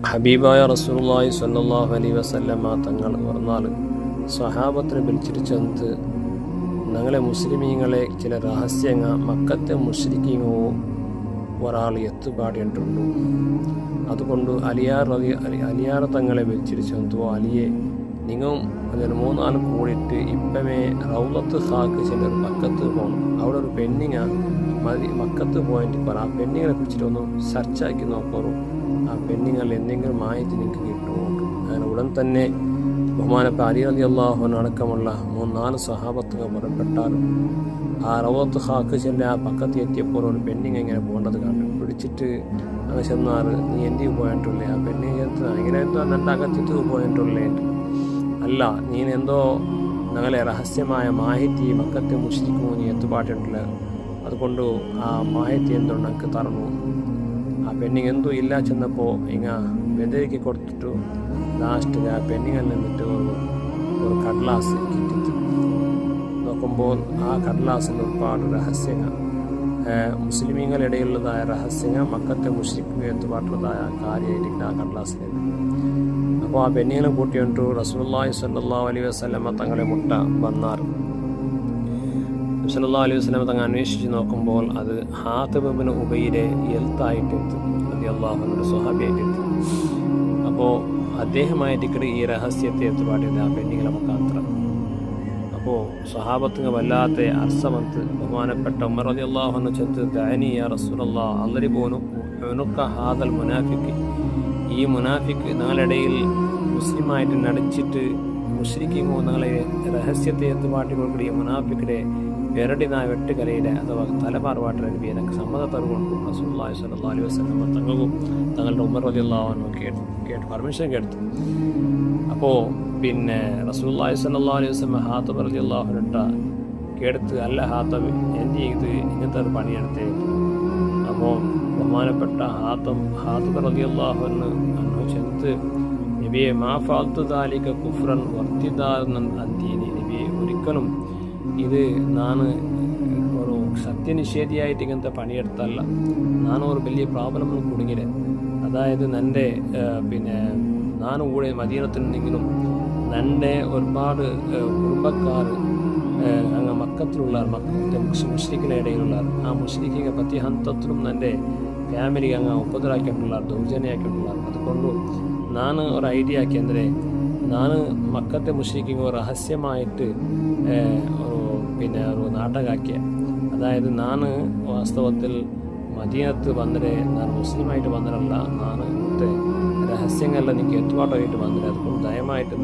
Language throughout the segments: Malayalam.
ഹബീബായ റസൂലുള്ളാഹി സ്വല്ലല്ലാഹു അലൈഹി വസല്ലമ തങ്ങൾ പറഞ്ഞാൽ സ്വഹാബത്തിനെ വിളിച്ചിട്ട് ചെന്ന് ഞങ്ങളെ മുസ്ലിമീങ്ങളെ ചില രഹസ്യങ്ങൾ മക്കത്തെ മുശ്രിക്കീങ്ങോ ഒരാൾ എത്തുപാടിയിട്ടുള്ളൂ. അതുകൊണ്ട് അലിയാർ തങ്ങളെ വിളിച്ചിട്ട് ചെന്നു, അലിയെ നിങ്ങളും അതിന് 3-4 കൂടിയിട്ട് ഇപ്പമേ റൗളത്ത് ഹാക്ക് ചിലർ മക്കത്ത് പോകണം. അവിടെ ഒരു പെണ്ണിങ്ങ മക്കത്ത് പോയിട്ട് പറ ആ പെണ്ണിങ്ങളെ പിടിച്ചിട്ടൊന്ന് സെർച്ചാക്കി നോക്കൂ, ആ പെണ്ണിങ്ങൾ എന്തെങ്കിലും മായത്തി നിങ്ങൾക്ക് കിട്ടുമോ. അങ്ങനെ ഉടൻ തന്നെ ബഹുമാനപ്പെട്ട അലി റളിയല്ലാഹു അൻഹു അടക്കമുള്ള 3-4 സ്വഹാബത്തുകൾ പുറപ്പെട്ടാലും ആ റൗളത്ത് ഹാക്ക് ചെല്ല ആ പക്കത്ത് എത്തിയപ്പോൾ ഒരു പെണ്ണിങ്ങ ഇങ്ങനെ പോകേണ്ടത് കണ്ടു. പിടിച്ചിട്ട് അങ്ങ് ചെന്നാറ്, നീ എന്തി പോയിട്ടുള്ളേ? ആ പെണ്ണിങ്ങ ഇങ്ങനെ എന്തോ എൻ്റെ അകത്തിട്ട് പോയിട്ടുള്ളേ. അല്ല, നീ എന്തോ ഞങ്ങളെ രഹസ്യമായ മാഹിതി മക്കത്തെ മുശ്രിക്കുമോ നീ എത്തുപാട്ടിട്ടില്ല, അതുകൊണ്ട് ആ മാഹിതി എന്തുകൊണ്ട് എനിക്ക് തരണു. ആ പെണ്ണിങ് എന്തോ ഇല്ല ചെന്നപ്പോൾ ഇങ്ങ വെതരിക്ക് കൊടുത്തിട്ടു. ലാസ്റ്റ് ആ പെണ്ണിങ്ങിൽ നിന്നിട്ട് ഒരു കടലാസ് കിട്ടി നോക്കുമ്പോൾ ആ കടലാസിൽ ഒരുപാട് രഹസ്യങ്ങൾ, മുസ്ലിമീങ്ങളിടയിലുള്ളതായ രഹസ്യങ്ങൾ മക്കത്തെ മുശ്രിക്ക് എത്തുപാട്ടുള്ളതായ കാര്യമായിരിക്കും ആ കടലാസിൽ. അപ്പോൾ ആ പെണ്ണിനെ കൂട്ടിയിട്ടു റസൂലുള്ളാഹി സ്വല്ലല്ലാഹു അലൈഹി വസല്ലമ തങ്ങളെ മുട്ട വന്നാർ. സല്ലല്ലാഹു അലൈഹി വസല്ലമ തങ്ങൾ അന്വേഷിച്ച് നോക്കുമ്പോൾ അത് ഹാത്തിബ് ഇബ്നു ഉബൈയുടെ എൽത്തായിട്ടെത്തി, റളിയല്ലാഹു അൻഹു സ്വഹാബിയായിട്ടെത്തി. അപ്പോൾ അദ്ദേഹമായിട്ട് ഈ രഹസ്യത്തെ എത്തുപാടിയത് ആ പെണ്ണികളെ മുഖാന്തരം. അപ്പോൾ സ്വഹാബത്തുങ്ങൾ വല്ലാത്ത അർസമത്ത് ബഹുമാനപ്പെട്ട ഉമർ റളിയല്ലാഹു അൻഹു ചെന്ന് ദഅനി യാ റസൂലല്ലാഹ് അദ്രിബൂനു ഉനുക ഹാദൽ മുനാഫിഖ്, ഈ മുനാഫിക്ക് ഞങ്ങളിടയിൽ മുസ്ലിമായിട്ട് നടിച്ചിട്ട് മുശ്രിക്കീങ്ങോ ഞങ്ങളെ രഹസ്യത്തെ എത്തുപാട്ടി കൊടുക്കുന്ന ഈ മുനാഫിക്കിടെ പെരടിനായ വെട്ടുകലയുടെ അഥവാ തലപാറുപാട്ടിന് നബി എനിക്ക് സമ്മതം തരുകൊണ്ട് റസൂലുള്ളാഹി സ്വല്ലല്ലാഹു അലൈഹി വസല്ലം തങ്ങൾക്കും തങ്ങളുടെ ഉമർ റളിയല്ലാഹു അൻഹു കേട്ട് പെർമിഷൻ കേട്ടു. അപ്പോൾ പിന്നെ റസൂലുള്ളാഹി സ്വല്ലല്ലാഹു അലൈഹി വസല്ലം ഹാത്തിബ് റളിയല്ലാഹു അൻഹു കേടുത്ത്, അല്ല ഹാത്തിബ് എന്ത് ചെയ്ത് ഇങ്ങനത്തെ ഒരു പണിയെടുത്തേ. അപ്പോൾ ബഹുമാനപ്പെട്ട ഹാത്തിബ് റളിയല്ലാഹു അൻഹു ചെന്ന് നബിയെ മാ ഫഅൽതു ദാലിക കുഫ്റൻ വർത്തിദാറൻ അദ്ദീനി, നബിയെ ഒരിക്കലും ഇത് ഞാൻ ഒരു സത്യനിഷേധിയായിട്ട് ഇങ്ങനത്തെ പണിയെടുത്തല്ല, ഞാനൊരു വലിയ പ്രോബ്ലമിൽ കുടുങ്ങിയത്. അതായത് എൻ്റെ പിന്നെ ഞാനും കൂടെ മദീനത്തിലുണ്ടെങ്കിലും എൻ്റെ ഒരുപാട് കുടുംബക്കാർ അങ്ങ് മക്കത്തിലുള്ള മക്കത്തെ മുശ്രിക്കിൻ്റെ ഇടയിലുള്ള ആ മുശ്രിക്കിനെ പ്രതി ഹന്തത്തിലും എൻ്റെ ഫാമിലി അങ്ങ് ഉപദ്രവാക്കിയിട്ടുള്ള ദൗർജന്യമാക്കിയിട്ടുള്ള. അതുകൊണ്ട് ഞാൻ ഒരു ഐഡിയ ആക്കി, ಅಂದರೆ ನಾನು മക്കത്തെ മുശ്രിക്കിങ്ങോ രഹസ്യമായിട്ട് ഒരു നാടകമാക്കിയ. അതായത് ഞാൻ വാസ്തവത്തിൽ മദീനത്ത് വന്നിട്ട് ഞാൻ മുസ്ലിമായിട്ട് വന്നിട്ടല്ല, ഞാൻ ഇങ്ങനത്തെ രഹസ്യങ്ങളിൽ എനിക്ക് എത്തുപാട്ടായിട്ട് വന്നിട്ട്. അതുകൊണ്ട് ദയമായിട്ട്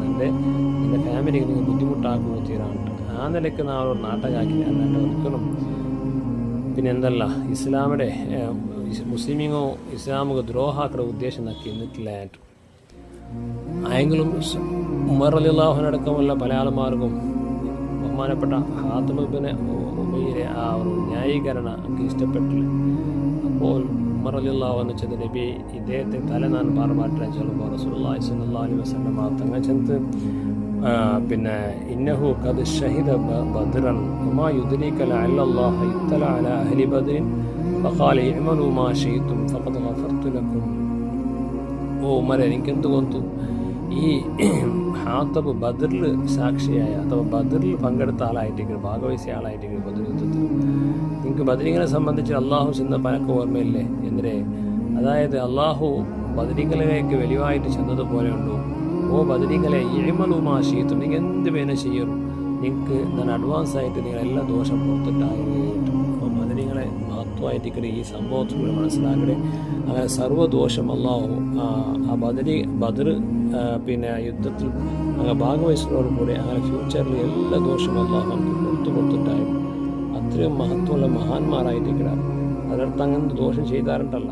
എൻ്റെ ഫാമിലിക്ക് നിങ്ങൾ ബുദ്ധിമുട്ടാക്കുമോ തീരാണ്. ആ നിലയ്ക്ക് ഞാൻ ഒരു നാടകമാക്കില്ല, അല്ലാണ്ട് ഒരിക്കലും പിന്നെ എന്തല്ല ഇസ്ലാമിടെ മുസ്ലിമിങ്ങോ ഇസ്ലാമിക ദ്രോഹാക്കുന്ന ഉദ്ദേശം നക്കി എന്നിട്ടില്ല. ആയെങ്കിലും ഉമർ റളിയല്ലാഹു അൻഹു അടക്കമുള്ള പല ആൾമാർക്കും ബഹുമാനപ്പെട്ട ഹാത്തിബ് ഇബ്നു ഉബൈയുടെ ആ ഒരു ന്യായീകരണം എനിക്ക് ഇഷ്ടപ്പെട്ടില്ല. അപ്പോൾ ഉമർ റളിയല്ലാഹു അൻഹു ചെന്ന് നബി ഇദ്ദേഹത്തെ തല ഞാൻ പാറുപാട്ടിനെ ചൊല്ലുമ്പോൾ റസൂലുള്ളാഹി സ്വല്ലല്ലാഹു അലൈഹി വസല്ലം തങ്ങൾ ചെന്ന് പിന്നെ ഇന്നഹു ഖദ് ഷഹിദ ബദ്റൻ വമാ യുദ്രീക ലഅല്ലല്ലാഹ ഇത്തല അലാ അഹ്ലി ബദ്റിൻ ഫഖാല ഇഅ്മലൂ മാ ശിഅ്തും ഫഖദ് ഗഫർതു ലക്കും. ഓ ഉമരെ, എനിക്കെന്ത് തോന്നു, ഈ ഹാത്തിബ് ബദ്റിൽ സാക്ഷിയായ അഥവാ ബദ്റിൽ പങ്കെടുത്ത ആളായിട്ടിരിക്കുന്നു, ഭാഗവഹിച്ച ആളായിട്ടിരിക്കുന്നു ബദ്ർ യുദ്ധത്തിൽ. നിങ്ങൾക്ക് ബദ്രീങ്ങളെ സംബന്ധിച്ച് അള്ളാഹു ചെന്ന പലക്ക് ഓർമ്മയില്ലേ എന്നേ? അതായത് അള്ളാഹു ബദ്രീങ്ങളിലേക്ക് വെളിവായിട്ട് ചെന്നതുപോലെ ഉണ്ടോ? ഓ ബദ്രീങ്ങളെ ഇഅ്മലൂ മാ ശിഅ്തും, നിങ്ങൾ എന്ത് വേണം ചെയ്യും, നിങ്ങൾക്ക് ഞാൻ അഡ്വാൻസ് ആയിട്ട് നിങ്ങൾ എല്ലാ ദോഷം പുറത്തിട്ടായിട്ട്. അപ്പോൾ ബദ്രീങ്ങളെ മഹത്വമായിട്ടിരിക്കുന്ന ഈ സംഭവത്തിലൂടെ മനസ്സിലാക്കണേ. അങ്ങനെ സർവ്വദോഷം അള്ളാഹു ആ ബദർ പിന്നെ യുദ്ധത്തിൽ അങ്ങനെ ഭാഗവഹിച്ചതോടുകൂടി അങ്ങനെ ഫ്യൂച്ചറിൽ എല്ലാ ദോഷവും അള്ളാഹു നമുക്ക് കൊടുത്തിട്ടായിരുന്നു. അത്രയും മഹത്വമുള്ള മഹാന്മാരായിട്ടിരിക്കണം. അതിനടുത്ത് അങ്ങനത്തെ ദോഷം ചെയ്താറുണ്ടല്ല.